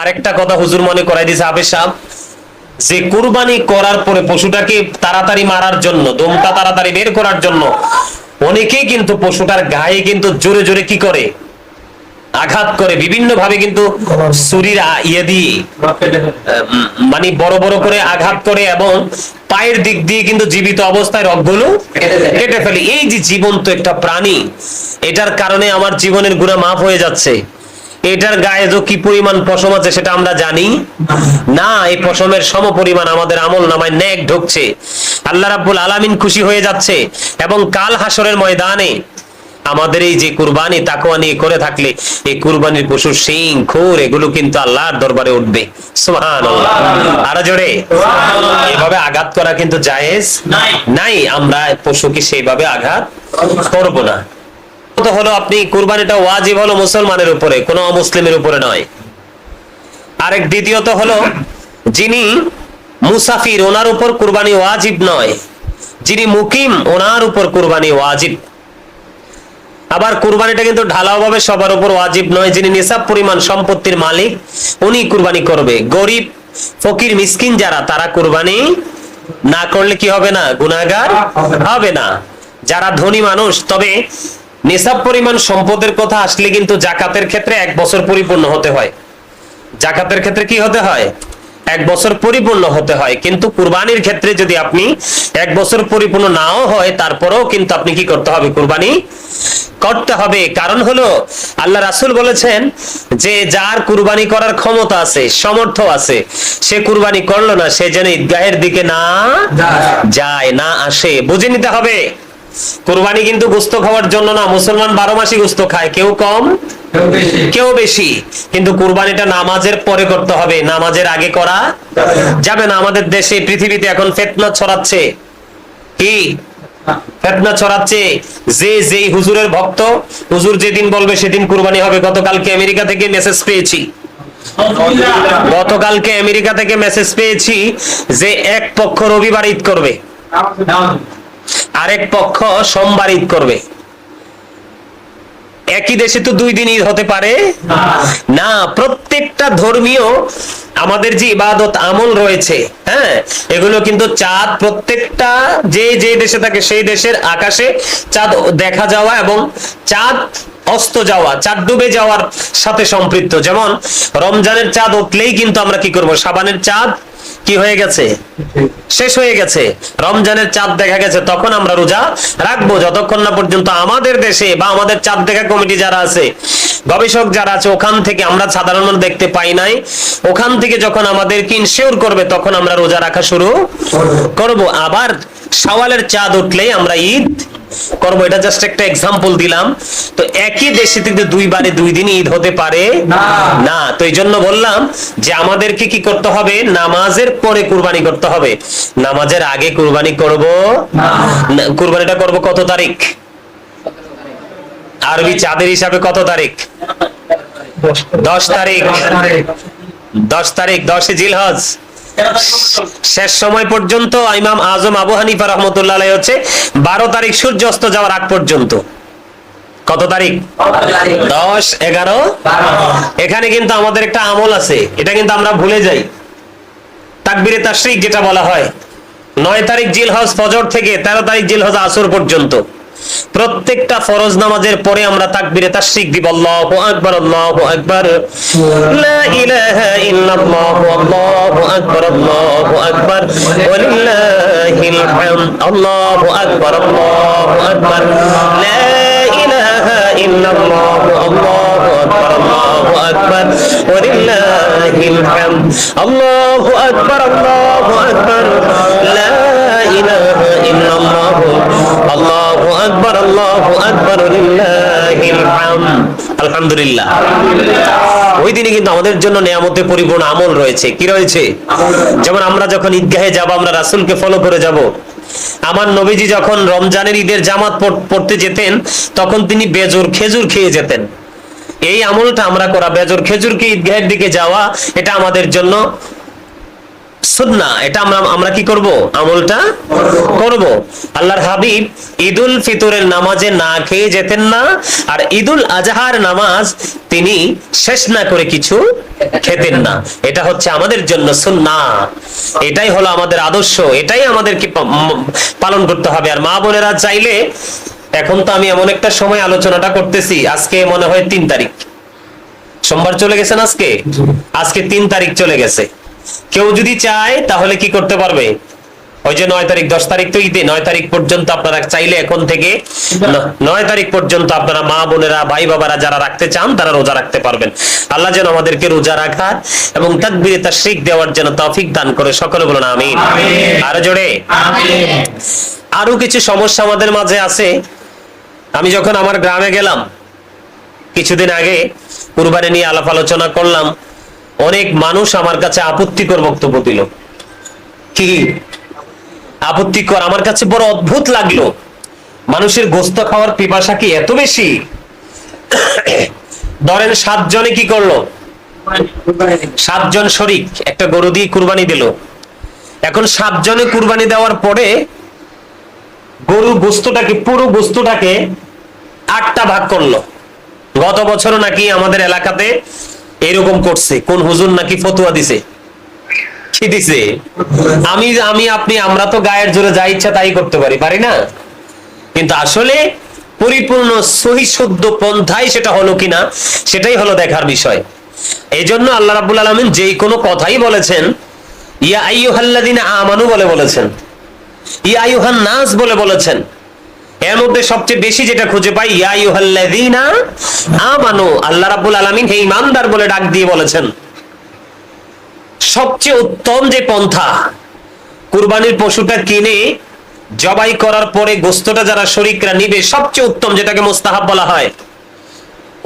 আরেকটা কথা হুজুর মনে করাই দিয়েছে হাফেজ সাহেব, যে কুরবানি করার পরে পশুটাকে তাড়াতাড়ি মারার জন্য, দমটা তাড়াতাড়ি বের করার জন্য অনেকেই কিন্তু পশুটার গায়ে কিন্তু জোরে জোরে কি করে, আঘাত করে বিভিন্ন ভাবে, কিন্তু ছুরির ইয়ে দিয়ে মানে বড় বড় করে আঘাত করে এবং পায়ের দিক দিয়ে কিন্তু জীবিত অবস্থায় রগগুলো কেটে ফেলে। এই যে জীবন্ত একটা প্রাণী, এটার কারণে আমার জীবনের গুনাহ মাফ হয়ে যাচ্ছে। এটার গায়ে যে কি পরিমাণ পশম আছে সেটা আমরা জানি না। এই পশমের সম পরিমাণ আমাদের আমল নামায় নেক ঢুকছে, আল্লাহ রাব্বুল আলামিন খুশি হয়ে যাচ্ছে। এবং কাল হাসরের ময়দানে আমাদের এই যে কুরবানি তাকওয়া নিয়ে করে থাকলে এই কুরবানির পশুর শিং খুর এগুলো কিন্তু আল্লাহর দরবারে উঠবে। সুবহানাল্লাহ, আরো জোরে সুবহানাল্লাহ। এইভাবে আঘাত করা কিন্তু জায়েজ নাই, আমরা পশুকে সেইভাবে আঘাত করব না। তো হলো আপনি কুরবানিটা ওয়াজিব হলো মুসলমানের উপরে, কোনো অমুসলিমের উপরে নয়। আরেক দ্বিতীয়ত হলো যিনি মুসাফির ওনার উপর কুরবানি ওয়াজিব নয়, যিনি মুকিম ওনার উপর কুরবানি ওয়াজিব। আবার কুরবানিটা কিন্তু ঢালাও ভাবে সবার উপর ওয়াজিব নয়। যিনি নিসাব পরিমাণ সম্পত্তির মালিক উনি কুরবানি করবে। গরিব ফকির মিসকিন যারা, তারা কুরবানি না করলে কি হবে না, গুনাহগার হবে না। যারা ধনী মানুষ, তবে নিসাব পরিমাণ সম্পদের কথা আসলে কিন্তু জাকাতের ক্ষেত্রে 1 বছর পরিপূর্ণ হতে হয়। জাকাতের ক্ষেত্রে কি হতে হয়, 1 বছর পরিপূর্ণ হতে হয়। কিন্তু কুরবানির ক্ষেত্রে যদি আপনি 1 বছর পরিপূর্ণ নাও হয়, তারপরেও কিন্তু আপনি কি করতে হবে, কুরবানি করতে হবে। কারণ হলো আল্লাহ রাসূল বলেছেন যে যার কুরবানি করার ক্ষমতা আছে, সমর্থ আছে, সে কুরবানি করলো না, সে যেন ঈদগাহের দিকে না যায়, না আসে। বুঝে নিতে হবে কুরবানি কিন্তু গোশত খাওয়ার জন্য না। মুসলমান 12 মাসই গোশত খায়, কেউ কম কেউ বেশি, কিন্তু কুরবানিটা নামাজের পরে করতে হবে, নামাজের আগে করা যাবে না। আমাদের দেশে পৃথিবীতে এখন ফিতনা ছড়াচ্ছে, কি ফিতনা ছড়াচ্ছে, যে যেই হুজুরের ভক্ত, হুজুর যেদিন বলবে সেদিন কুরবানি হবে। গতকালকে আমেরিকা থেকে মেসেজ পেয়েছি, যে এক পক্ষ রবিবার ঈদ করবে, আরেক পক্ষ সোমবার ঈদ করবে। একই দেশে তো 2 দিন ঈদ হতে পারে না। প্রত্যেকটা ধর্মীয় আমাদের যে ইবাদত আমল রয়েছে, হ্যাঁ, এগুলো কিন্তু চাঁদ, প্রত্যেকটা যে যে দেশে থাকে সেই দেশের আকাশে চাঁদ দেখা যাওয়া এবং চাঁদ অস্ত যাওয়া, চাঁদ ডুবে যাওয়ার সাথে সম্পৃক্ত। যেমন রমজানের চাঁদ উঠলেই কিন্তু আমরা কি করব, শাবানের চাঁদ কি হয়ে গেছে, শেষ হয়ে গেছে, রমজানের চাঁদ দেখা গেছে, তখন আমরা রোজা রাখবো যতক্ষণ না পর্যন্ত আমাদের দেশে বা আমাদের চাঁদ দেখা কমিটি যারা আছে, গবেষক যারা আছে, ওখান থেকে, আমরা সাধারণ মানুষ দেখতে পাই নাই, ওখান থেকে যখন আমাদেরকে ইনশিওর করবে তখন আমরা রোজা রাখা শুরু করব। আবার শাওয়ালের চাঁদ উঠলেই আমরা ঈদ করব। এটা জাস্ট একটা এক্সাম্পল দিলাম। তো একই দেশে কিন্তু 2 বারে 2 দিন ঈদ হতে পারে না। তো এই জন্য বললাম যে আমাদেরকে কি করতে হবে, নামাজের পরে কুরবানি করতে হবে, নামাজের আগে কুরবানি করব না। কুরবানিটা করব কত তারিখ, আরবি চাঁদের হিসাবে কত তারিখ, 10 তারিখ, 10 তারিখ, 10 জিলহজ। শেষ সময় পর্যন্ত ইমাম আজম আবু হানিফা রাহমাতুল্লাহ আলাইহি হচ্ছে 12 তারিখ সূর্য অস্ত যাওয়ার আগ পর্যন্ত। কত তারিখ, 10, 11, 12। এখানে কিন্তু আমাদের একটা আমল আছে, এটা কিন্তু আমরা ভুলে যাই। তাকবীরে তাশরিক যেটা বলা হয়, 9 তারিখ জিলহজ ফজর থেকে 13 তারিখ জিলহজ আসর পর্যন্ত প্রত্যেকটা ফরজ নামাজের পরে আমরা তাকবীরে তাশরিক দিব, আল্লাহু আকবার, আল্লাহু আকবার, লা ইলাহা ইল্লাল্লাহু, আল্লাহু আকবার, আল্লাহু আকবার, ওয়ালিল্লাহিল হামদ, আল্লাহু আকবার, আল্লাহু আকবার, লা ইলাহা ইল্লাল্লাহু, আল্লাহু আকবার, আল্লাহু আকবার, ওয়ালিল্লাহিল হামদ, আল্লাহু আকবার, আল্লাহু আকবার, লা ইলাহা ইল্লাল্লাহু, আল্লাহু আকবার, আল্লাহু আকবার, লিল্লাহিল হামদ। আলহামদুলিল্লাহ। ওই দিনে কিন্তু আমাদের জন্য নিয়ামতে পরিপূর্ণ আমল রয়েছে। কি রয়েছে? যেমন আমরা যখন ঈদগাহে যাব, আমরা রাসূলকে ফলো করে যাব। আমার নবীজি যখন রমজানের ঈদের জামাত পড়তে যেতেন, তখন তিনি বেজোর খেজুর খেয়ে যেতেন। এই আমলটা আমরা করা, বেজোর খেজুরকে ঈদগাহের দিকে যাওয়া, এটা আমাদের জন্য সুন্নাহ, এটা আমরা কি করব? আমলটা করব। আল্লাহর হাবিব ঈদুল ফিতরের নামাজে না খেয়ে যেতেন না, আর ঈদুল আজহার নামাজ তিনি শেষ না করে কিছু খেতেন না। এটা হচ্ছে আমাদের জন্য সুন্নাহ, এটাই হলো আমাদের আদর্শ, এটাই আমাদেরকে পালন করতে হবে। আর মা বোনেরা চাইলে, এখন তো আমি এমন একটা সময় আলোচনাটা করতেছি, আজকে মনে হয় 3 তারিখ, সোমবার চলে গেছেন, আজকে 3 তারিখ চলে গেছে। কেউ যদি চায় তাহলে কি করতে পারবে? ওই যে 9 তারিখ 10 তারিখ তো ঈদে, 9 তারিখ পর্যন্ত আপনারা চাইলে এখন থেকে 9 তারিখ পর্যন্ত আপনারা মা বোনেরা ভাই বাবারা যারা রাখতে চান তারা রোজা রাখতে পারবেন। আল্লাহ যেন আমাদেরকে রোজা রাখা এবং তাকবীরে তাশরিক দেওয়ার জন্য তৌফিক দান করে, সকলে বলুন আমিন। আরো জোরে আমিন। আরো কিছু সমস্যা আমাদের মাঝে আছে। আমি যখন আমার গ্রামে গেলাম কিছুদিন আগে, কুরবানি নিয়ে আলাপ আলোচনা করলাম, অনেক মানুষ আমার কাছে আপত্তিকর বক্তব্য দিল। কি আপত্তিকর? আমার কাছে বড় অদ্ভুত লাগলো। মানুষের গোস্ত খাওয়ার পিপাসা কি এত বেশি? ধরেন 7 জনে কি করলো, 7 জন শরীক একটা গরু দিয়ে কুরবানি দিল। এখন 7 জনে কুরবানি দেওয়ার পরে গরু গোস্তটাকে, পুরো গোস্তটাকে 8টা ভাগ করলো। গত বছর নাকি আমাদের এলাকাতে এরকম করছে, কোন হুজুর নাকি ফতোয়া দিছে। কি দিছে? আমি আপনি আমরা তো গায়ের জোরে যা ইচ্ছা তাই করতে পারি না? কিন্তু আসলে পরিপূর্ণ সহি শুদ্ধ পন্থায় সেটা হলো কিনা, সেটাই হলো দেখার বিষয়। এই জন্য আল্লাহ রাব্বুল আলামিন যেই কোনো কথাই বলেছেন, ইয়া আইয়ুহাল্লাযিনা আমানু বলেছেন, ইয়া আইয়ুহান নাস বলেছেন। এর মধ্যে সবচেয়ে বেশি যেটা খুঁজে পাই, ইয়া আইয়ুহাল্লাযিনা আমানু, আল্লাহ রাব্বুল আলামিন হে ঈমানদার বলে ডাক দিয়ে বলেছেন। সবচেয়ে উত্তম যে পন্থা, কুরবানির পশুটা কিনে জবাই করার পরে গোস্তটা যারা শরীকরা নিবে, সবচেয়ে উত্তম, যেটাকে মুস্তাহাব বলা হয়,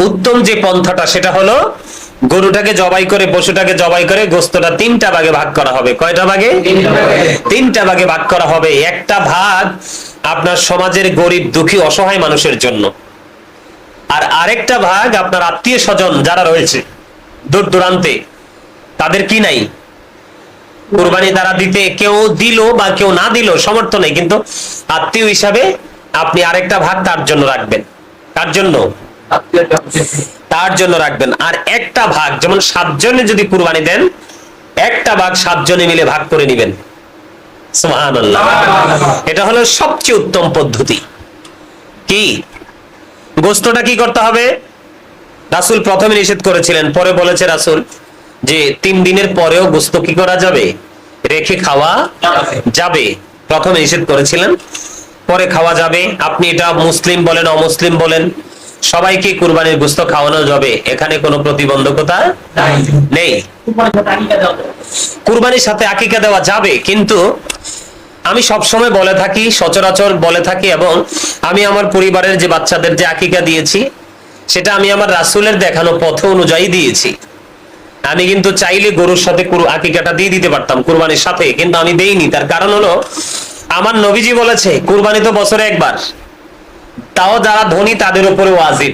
উত্তম যে পন্থাটা সেটা হলো গরুটাকে জবাই করে, পশুটাকে জবাই করে গোস্তটা 3টা ভাগে ভাগ করা হবে। কয়টা ভাগে? 3টা ভাগে ভাগ করা হবে। একটা ভাগ আপনার সমাজের গরিব দুঃখী অসহায় মানুষের জন্য, আর আরেকটা ভাগ আপনার আত্মীয় স্বজন যারা রয়েছে দূর দূরান্তে, তাদের কি নাই কুরবানি তারা দিতে, কেউ দিল বা কেউ না দিল সমর্থ নেই, কিন্তু আত্মীয় হিসাবে আপনি আরেকটা ভাগ তার জন্য রাখবেন। তার জন্য রাখবেন। আর একটা ভাগ, যেমন 7 জনে যদি কুরবানি দেন, একটা ভাগ 7 জনে মিলে ভাগ করে নেবেন। সুবহানাল্লাহ। এটা হলো সবচেয়ে উত্তম পদ্ধতি। কি গোস্তটা কি করতে হবে? রাসূল প্রথমে নিষেধ করেছিলেন, পরে বলেছে রাসূল যে 3 দিনের পরেও গোস্ত কি করা যাবে? রেখে খাওয়া যাবে। প্রথমে নিষেধ করেছিলেন, পরে খাওয়া যাবে। আপনি এটা মুসলিম বলেন অমুসলিম বলেন, সবাইকে কুরবানির গোস্ত খাওয়ানো যাবে, এখানে কোনো প্রতিবন্ধকতা নেই। কুরবানির সাথে আকিকা দেওয়া যাবে, কিন্তু আমি সবসময় বলে থাকি, সচরাচর বলে থাকি, এবং আমি আমার পরিবারের যে বাচ্চাদের যে আকিকা দিয়েছি, সেটা আমি আমার রাসূলের দেখানো পথ অনুযায়ী দিয়েছি। আমি কিন্তু চাইলে গরুর সাথে আকিকাটা দিয়ে দিতে পারতাম কুরবানির সাথে, কিন্তু আমি দেইনি। তার কারণ হলো, আমার নবীজি বলেছে কুরবানি তো বছরে একবার, তাও যারা ধনী তাদের উপরে ওয়াজিব,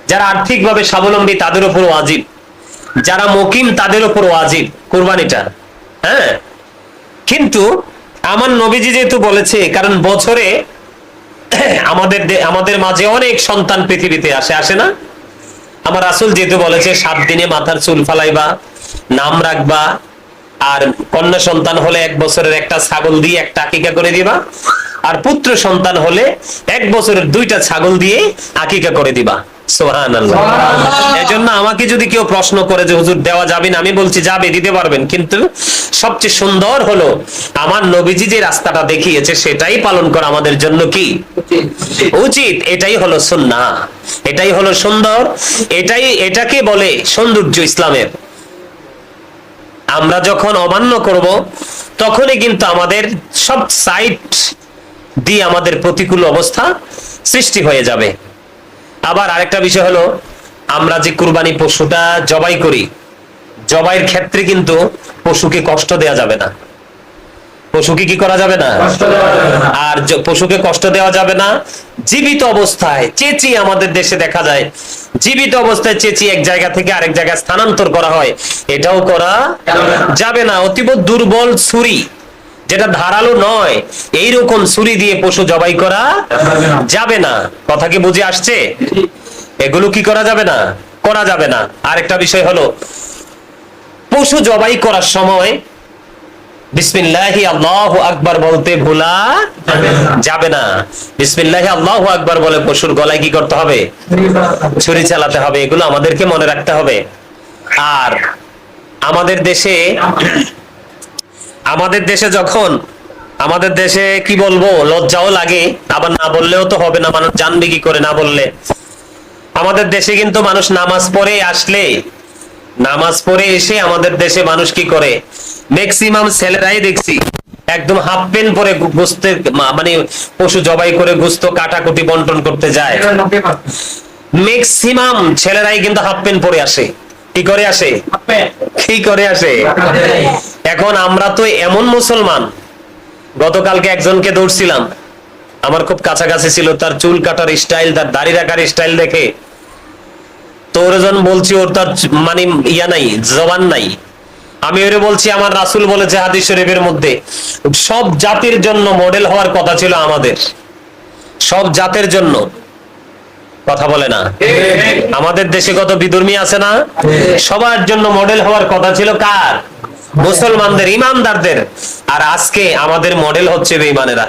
যারা আর্থিকভাবে স্বাবলম্বী তাদের উপর ওয়াজিব, যারা মুকিম তাদের উপর ওয়াজিব কুরবানিটা। হ্যাঁ, কিন্তু আমার নবীজি যেহেতু বলেছে, কারণ বছরে আমাদের মাঝে অনেক সন্তান পৃথিবীতে আসে না? আমার রাসূল যেহেতু বলেছে 7 দিনে মাথার চুল ফালাইবা, নাম রাখবা, আর কন্যা সন্তান হলে 1 বছরের একটা ছাগল দিয়ে একটা আকিকা করে দিবা, আর পুত্র সন্তান হলে 1 বছরের 2টা ছাগল দিয়ে আকিকা করে দিবা। সুবহানাল্লাহ। এজন্য আমাকে যদি কেউ প্রশ্ন করে যে হুজুর দেওয়া যাবে না, আমি বলছি যাবে, দিতে পারবেন, কিন্তু সবচেয়ে সুন্দর হলো আমার নবীজি যে রাস্তাটা দেখিয়েছে সেটাই পালন করা আমাদের জন্য কি উচিত। এটাই হলো সুন্নাহ, এটাই হলো সুন্দর, এটাকে বলে সৌন্দর্য ইসলামের। আমরা যখন অমান্য করব, তখনই কিন্তু আমাদের সব সাইড দিয়ে আমাদের প্রতিকূল অবস্থা সৃষ্টি হয়ে যাবে। আবার আরেকটা বিষয় হলো, আমরা যে কুরবানি পশুটা জবাই করি, জবাইয়ের ক্ষেত্রে কিন্তু পশুকে কষ্ট দেওয়া যাবে না। পশুকে কি করা যাবে না? আর পশুকে কষ্ট দেওয়া যাবে না। জীবিত অবস্থায় চেঁচিয়ে, আমাদের দেশে দেখা যায় জীবিত অবস্থায় চেঁচিয়ে এক জায়গা থেকে আরেক জায়গায় স্থানান্তর করা হয়, এটাও করা যাবে না। অতীব দুর্বল ছুরি, যেটা ধারালো নয়, এইরকম ছুরি দিয়ে পশু জবাই করা যাবে না। কথা কি বুঝে আসছে? এগুলো কি করা যাবে না? করা যাবে না। আরেকটা বিষয় হলো, পশু জবাই করার সময় বিসমিল্লাহি আল্লাহু আকবার বলতে ভোলা যাবে না। বিসমিল্লাহি আল্লাহু আকবার বলে পশুর গলায় কি করতে হবে? ছুরি চালাতে হবে। এগুলো আমাদেরকে মনে রাখতে হবে। আর আমাদের দেশে যখন আমাদের দেশে কি বলবো, লজ্জাও লাগে, আবার না বললেও তো হবে না, মানুষ জানবে কি করে না বললে। আমাদের দেশে কিন্তু মানুষ নামাজ পড়ে এসে আমাদের দেশে মানুষ কি করে, ম্যাক্সিমাম ছেলেরাই দেখছি একদম হাফ প্যান্ট পরে গোস্তের মানে পশু জবাই করে গোস্ত কাটাকুটি বন্টন করতে যায়। ম্যাক্সিমাম ছেলেরাই কিন্তু হাফ প্যান্ট পরে আসে। কি করে আসে? এখন আমরা তো এমন মুসলমান, গতকালকে একজনকে দৌড়ছিলাম, আমার খুব কাছাকাছি ছিল, তার চুল কাটার স্টাইল, তার দাড়ি রাখার স্টাইল দেখে তোর জন বলছি ওর তার মানে ইয়া নাই, জবান নাই। আমি ওরে বলছি আমার রাসূল বলেছে হাদিস শরীফের মধ্যে সব জাতির জন্য মডেল হওয়ার কথা ছিল আমাদের, সব জাতের জন্য। কথা বলে না? আমাদের দেশে কত বিধর্মী আছে না? সবার জন্য মডেল হওয়ার কথা ছিল কার? মুসলমানদের, ইমানদারদের। আর আজকে আমাদের মডেল হচ্ছে বেঈমানেরা।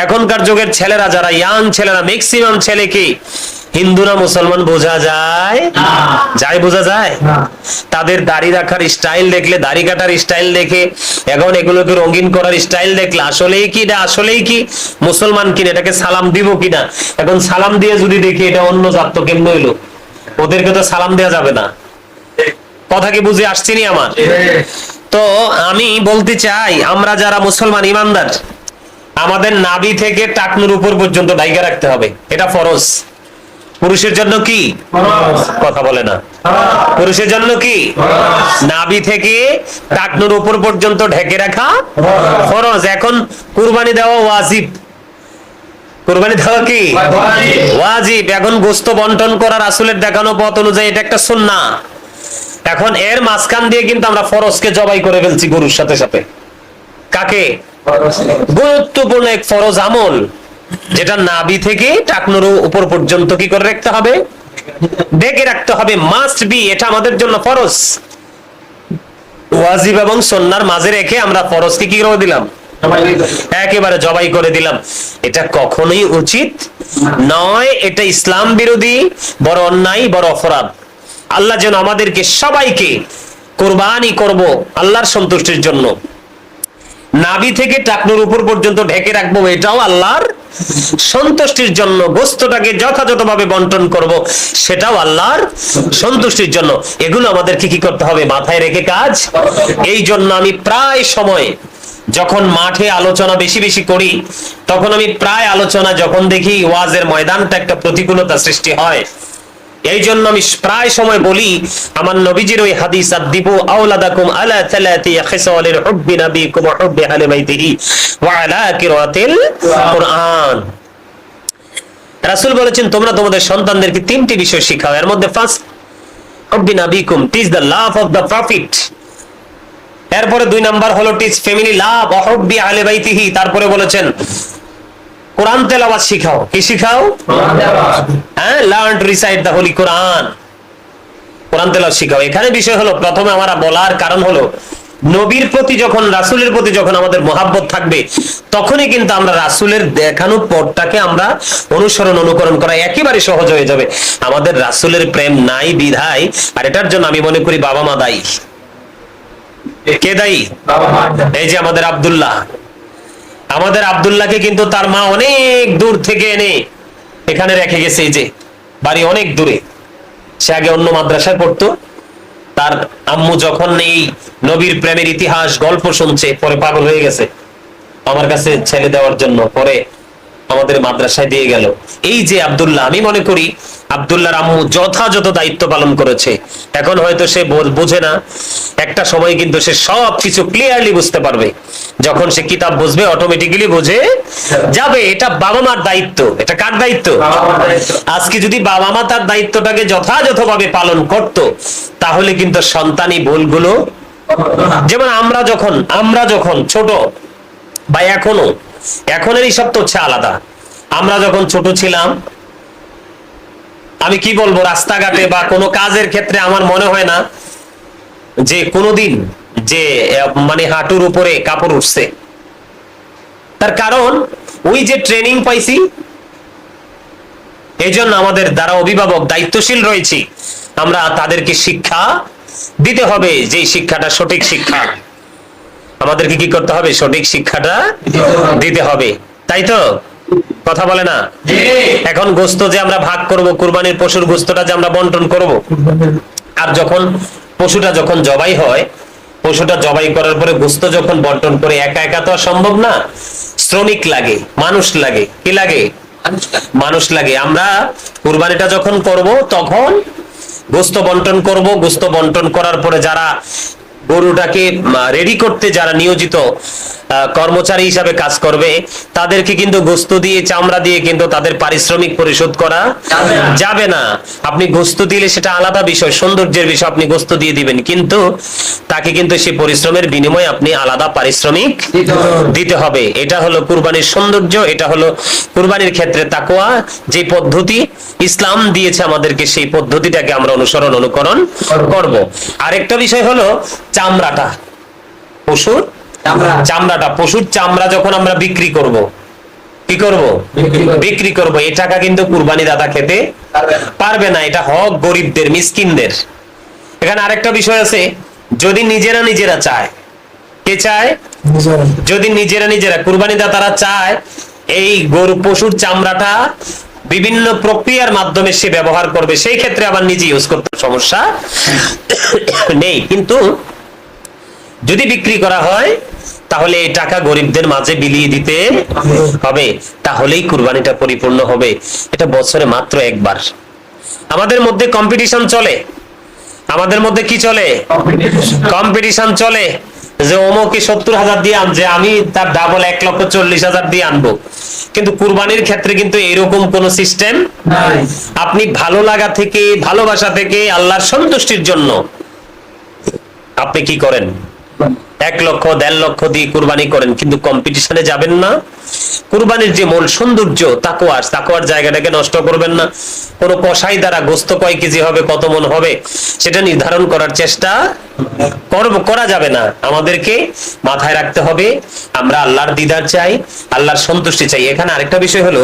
এখনকার যুগের ছেলেরা, যারা ইয়াং ছেলেরা, ম্যাক্সিমাম ছেলে কি হিন্দু না মুসলমান বোঝা যায়? বোঝা যায়? তাদের দাড়ি রাখার স্টাইল দেখলে, দাড়ি কাটার স্টাইল দেখে, এখন এগুলোকে রঙিন করার স্টাইল দেখলে আসলেই কি মুসলমান কিনা, এটাকে সালাম দিব কিনা। এখন সালাম দিয়ে যদি দেখি এটা অন্য জাত, তো কেমন হইলো? ওদেরকে তো সালাম দেওয়া যাবে না। কথা কি বুঝে আসছে নি আমার? তো আমি বলতে চাই, আমরা যারা মুসলমান ইমানদার, আমাদের নাভি থেকে টাকনুর উপর পর্যন্ত ঢাইকা রাখতে হবে, এটা ফরজ। পুরুষের জন্য কি? কথা বলে না। পুরুষের জন্য কি? নাভি থেকে টাকনুর উপর পর্যন্ত ঢেকে রাখা ফরজ। এখন কুরবানি দেওয়া ওয়াজিব। কুরবানি দেওয়া কি ওয়াজিব। এখন গোশত বন্টন করা রাসূলের দেখানো পথ অনুযায়ী এটা একটা সুন্নাহ। এখন এর মাঝখান দিয়ে কিন্তু আমরা ফরজকে জবাই করে ফেলছি গরুর সাথে সাথে। কাকে? গুরুত্বপূর্ণ এক ফরজ আমল, যেটা নাভি থেকে টাকনুর উপর পর্যন্ত কি করে রাখতে হবে? ঢেকে রাখতে হবে, মাস্ট বি। এটা আমাদের জন্য ফরজ। ওয়াজিব এবং সুন্নাহর মাঝে রেখে আমরা ফরজকে কি করে দিলাম? একেবারে জবাই করে দিলাম। এটা কখনোই উচিত নয়। এটা ইসলাম বিরোধী, বড় অন্যায়, বড় অপরাধ। আল্লাহ যেন আমাদেরকে সবাইকে কুরবানি করব আল্লাহর সন্তুষ্টির জন্য, নাভি থেকে টাকনুর উপর পর্যন্ত ঢেকে রাখবো, এটাও আল্লাহর সন্তুষ্টির জন্য। গোশতটাকে যথাযথভাবে বন্টন করব, সেটাও আল্লাহর সন্তুষ্টির জন্য। এগুলো আমাদেরকে কি করতে হবে? মাথায় রেখে কাজ। এই জন্য আমি প্রায় সময় যখন মাঠে আলোচনা বেশি বেশি করি, তখন আমি প্রায় আলোচনা যখন দেখি ওয়াজের ময়দানটা একটা প্রতিকূলতা সৃষ্টি হয়, এই জন্য আমি প্রায় সময় বলি আমার নবীজির ওই হাদিস, আদিবু আওলাদাকুম আলা সালাতি খিসালিল হুব্বি নাবিকুম ওয়া হুব্বি আহলি বাইতিহি ওয়া আলা কিরাতিল কুরআন। রাসূল বলেছেন তোমরা তোমাদের সন্তানদেরকে তিনটি বিষয় শিখাও। এর মধ্যে ফার্স্ট, হুব্বি নাবিকুম, teach the love of the prophet. এরপরে 2 নাম্বার হলো টিচ ফ্যামিলি লাভ ওয়া হুব্বি আহলি বাইতিহি। তারপরে বলেছেন কোরআন তেলাওয়াত শিখাও। কি শিখাও? হ্যাঁ, learn to recite the holy Quran. কোরআন তেলাওয়াত শিখাও। এখানে বিষয় হলো, প্রথমে আমরা বলার কারণ হলো, নবীর প্রতি যখন, রাসূলের প্রতি যখন আমাদের মহব্বত থাকবে, তখনই কিন্তু আমরা রাসূলের দেখানো পথটাকে আমরা অনুকরণ করা একেবারে সহজ হয়ে যাবে। আমাদের রাসূলের প্রেম নাই বিধায়, আর এটার জন্য আমি মনে করি বাবা মা দায়ী। কে দায়ী? এই যে আমাদের আব্দুল্লাহকে কিন্তু তার মা অনেক দূর থেকে এনে এখানে রেখে গেছে। এই যে বাড়ি অনেক দূরে, সে আগে অন্য মাদ্রাসায় পড়তো। তার আম্মু যখন এই নবীর প্রেমের ইতিহাস গল্প শুনছে, পরে পাগল হয়ে গেছে আমার কাছে ছেলে দেওয়ার জন্য, পরে আমাদের মাদ্রাসায় দিয়ে গেল। এই যে আব্দুল্লাহ, আমি মনে করি আব্দুল্লাহর আম্মু যথাযথ দায়িত্ব পালন করেছে। এখন হয়তো সে বোঝে না, একটা সময় কিন্তু সে সব কিছু ক্লিয়ারলি বুঝতে পারবে। যখন সে কিতাব বুঝবে অটোমেটিক্যালি বুঝে যাবে। এটা বাবা মার দায়িত্ব। এটা কার দায়িত্ব? আজকে যদি বাবা মা তার দায়িত্বটাকে যথাযথভাবে পালন করত, তাহলে কিন্তু সন্তানি ভুলগুলো, যেমন আমরা যখন ছোট বা এখনের সব তো হচ্ছে আলাদা। আমরা যখন ছোট ছিলাম, আমি কি বলবো, রাস্তাঘাটে বা কোনো কাজের ক্ষেত্রে আমার মনে হয় না যে কোনোদিন যে মানে হাঁটুর উপরে কাপড় উঠছে। তার কারণ ওই যে ট্রেনিং পাইছি, এই জন্য আমাদের দ্বারা অভিভাবক দায়িত্বশীল রয়েছি, আমরা তাদেরকে শিক্ষা দিতে হবে। যে শিক্ষাটা সঠিক শিক্ষা, আমাদেরকে কি করতে হবে? সঠিক শিক্ষাটা দিতে হবে, তাই তো? কথা বলে না? এখন গোস্ত যে আমরা ভাগ করব, কুরবানির পশুর গোস্তটা যে আমরা বন্টন করব, আর যখন পশুটা যখন জবাই হয়, পশুটা জবাই করার পরে গোস্ত যখন বন্টন করে, একা একা তো আর সম্ভব না। শ্রমিক লাগে, মানুষ লাগে। কি লাগে? মানুষ লাগে। আমরা কুরবানিটা যখন করব, তখন গোস্ত বন্টন করব। গোস্ত বন্টন করার পরে যারা গরুটাকে রেডি করতে যারা নিয়োজিত কর্মচারী হিসাবে কাজ করবে, তাদেরকে কিন্তু গোস্ত দিয়ে, চামড়া দিয়ে কিন্তু তাদের পারিশ্রমিক পরিশোধ করা যাবে না। আপনি গোস্ত দিলে সেটা আলাদা বিষয়, সৌন্দর্যের বিষয়, আপনি গোস্ত দিয়ে দিবেন, কিন্তু তাকে কিন্তু সেই পরিশ্রমের বিনিময়ে আপনি আলাদা পারিশ্রমিক দিতে হবে। এটা হলো কুরবানির সৌন্দর্য, এটা হলো কুরবানির ক্ষেত্রে তাকওয়া। যে পদ্ধতি ইসলাম দিয়েছে আমাদেরকে, সেই পদ্ধতিটাকে আমরা অনুকরণ করব। আরেকটা বিষয় হলো চামড়াটা, পশুর চামড়া যখন আমরা বিক্রি করব, কি করব? বিক্রি করব। এই টাকা কিন্তু কুরবানি দাতা খেতে পারবে না। এটা হক গরিবদের, মিসকিনদের। এখানে আরেকটা বিষয় আছে, যদি নিজেরা চায়, কে চায়? যদি নিজেরা কুরবানি দাতারা চায় এই গরু পশুর চামড়াটা বিভিন্ন প্রক্রিয়ার মাধ্যমে সে ব্যবহার করবে, সেই ক্ষেত্রে আবার নিজে ইউজ করতে সমস্যা নেই। কিন্তু যদি বিক্রি করা হয়, তাহলে এই টাকা গরিবদের মাঝে বিলিয়ে দিতে হবে, তাহলেই কুরবানিটা পরিপূর্ণ হবে। এটা বছরে মাত্র একবার। আমাদের মধ্যে কম্পিটিশন চলে, আমাদের মধ্যে কি চলে? কম্পিটিশন চলে, যে অমুকে 70,000 দিয়ে আনছে, আমি তার ডাবল 1,40,000 দিয়ে আনবো। কিন্তু কুরবানির ক্ষেত্রে কিন্তু এরকম কোন সিস্টেম নাই। আপনি ভালো লাগা থেকে, ভালোবাসা থেকে, আল্লাহর সন্তুষ্টির জন্য আপনি কি করেন? 1 লক্ষ 1.5 লক্ষ দিয়ে কুরবানি করেন, কিন্তু কম্পিটিশনে যাবেন না। কুরবানির যে মূল সৌন্দর্য, তাকওয়ার জায়গাটাকে নষ্ট করবেন না। কোন কসাই দ্বারা গোস্ত কয় কেজি হবে, কত মন হবে, সেটা নির্ধারণ করার চেষ্টা করা যাবে না। আমাদেরকে মাথায় রাখতে হবে, আমরা আল্লাহর দিদার চাই, আল্লাহর সন্তুষ্টি চাই। এখানে আরেকটা বিষয় হলো,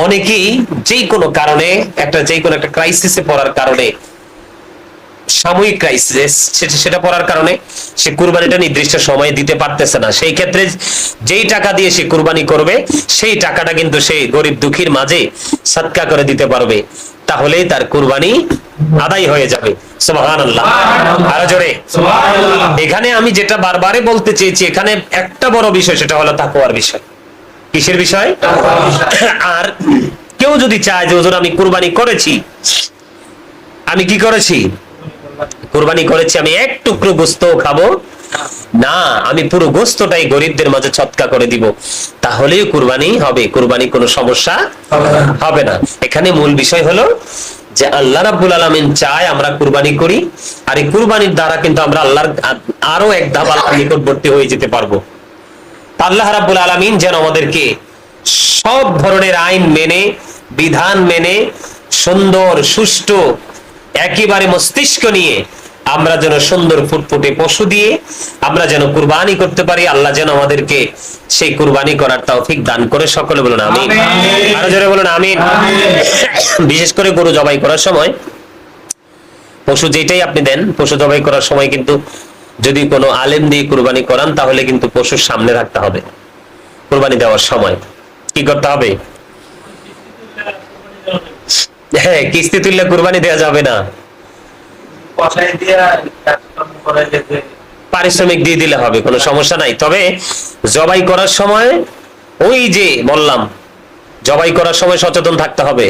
অনেকেই যে কোনো কারণে যে কোনো একটা ক্রাইসিসে পড়ার কারণে, সাময়িক ক্রাইসিস, সেটা পড়ার কারণে সে কুরবানিটা নির্দিষ্ট সময়ে দিতে পারতেছে না। সেই ক্ষেত্রে যেই টাকা দিয়ে সে কুরবানি করবে, সেই টাকাটা কিন্তু সে গরিব দুঃখীর মাঝে সদকা করে দিতে পারবে, তাহলেই তার কুরবানি আদায় হয়ে যাবে। সুবহানাল্লাহ, আরো জোরে সুবহানাল্লাহ। এখানে আমি যেটা বারবারে বলতে চেয়েছি, এখানে একটা বড় বিষয়, সেটা হলো তাকওয়ার বিষয়। কিসের বিষয়? আর কেউ যদি চায় যে হুজুর আমি কুরবানি করেছি, আমি কি করেছি? কুরবানি করেছি, আমি এক টুকরো গোস্ত খাবো না, আমি পুরো গোস্তটাই গরিবদের মাঝে সদকা করে দিব, তাহলেই কুরবানি হবে। কুরবানি কোনো সমস্যা হবে না। এখানে মূল বিষয় হলো যে আল্লাহ রাব্বুল আলামিন চায় আমরা কুরবানি করি, আর এই কুরবানির দ্বারা কিন্তু আমরা আল্লাহর আরো এক ধাপ আল্লাহর নিকটবর্তী হয়ে যেতে পারবো। আল্লাহ রাব্বুল আলামিন যেন আমাদেরকে সব ধরনের আইন মেনে, বিধান মেনে, সুন্দর সুষ্ঠু একেবারে মস্তিষ্ক নিয়ে আমরা যেন সুন্দর ফুটফুটে পশু দিয়ে আমরা যেন কুরবানি করতে পারি। আল্লাহ যেন আমাদেরকে সেই কুরবানি করার তৌফিক দান করে। সকলে বলুন আমিন। আরো জোরে বলুন আমিন। বিশেষ করে গরু জবাই করার সময়, পশু যেটাই আপনি দেন, পশু জবাই করার সময় কিন্তু যদি কোনো আলেম দিয়ে কুরবানি করান, তাহলে কিন্তু পশুর সামনে রাখতে হবে। কুরবানি দেওয়ার সময় কি করতে হবে? হ্যাঁ, কিস্তি তুললে কুরবানি দেওয়া যাবে না, পারিশ্রমিক দিয়ে দিলে হবে, কোনো সমস্যা নাই। তবে জবাই করার সময়, ওই যে বললাম, জবাই করার সময় সচেতন থাকতে হবে।